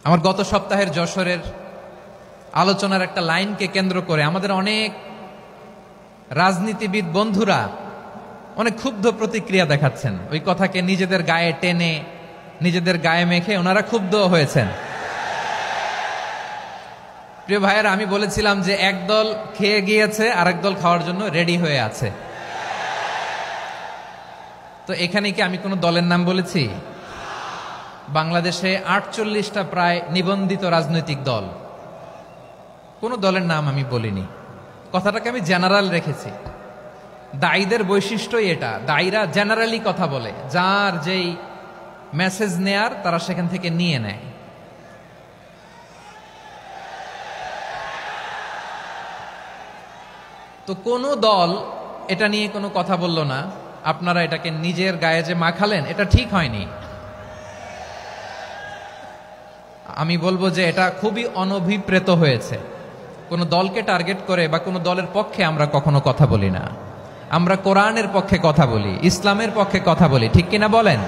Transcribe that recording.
আমার গত সপ্তাহের যশোরের আলোচনার একটা লাইনকে কেন্দ্র করে আমাদের অনেক রাজনীতিবিদ বন্ধুরা অনেক ক্ষুব্ধ প্রতিক্রিয়া দেখাচ্ছেন। ওই কথাকে নিজেদের গায়ে টেনে, নিজেদের গায়ে মেখে ওনারা ক্ষুব্ধ হয়েছেন। প্রিয় ভাইয়েরা, আমি বলেছিলাম যে একদল খেয়ে গিয়েছে, আরেক দল খাওয়ার জন্য রেডি হয়ে আছে। তো এখানে কি আমি কোনো দলের নাম বলেছি? বাংলাদেশে ৪৮টা প্রায় নিবন্ধিত রাজনৈতিক দল, কোনো দলের নাম আমি বলিনি। কথাটাকে আমি জেনারেল রেখেছি। দায়ীদের বৈশিষ্ট্যই এটা, দায়ীরা জেনারেলি কথা বলে, যার যেই মেসেজ নেয়ার তারা সেখান থেকে নিয়ে নেয়। তো কোনো দল এটা নিয়ে কোনো কথা বলল না। আপনারা এটাকে নিজের গায়ে যে মাখালেন, এটা ঠিক হয়নি। আমি বলবো যে এটা খুবই অনভিপ্রেত হয়েছে। কোনো দলকে টার্গেট করে বা কোনো দলের পক্ষে আমরা কখনো কথা বলি না। আমরা কোরআনের পক্ষে কথা বলি, ইসলামের পক্ষে কথা বলি, ঠিক কিনা বলেন?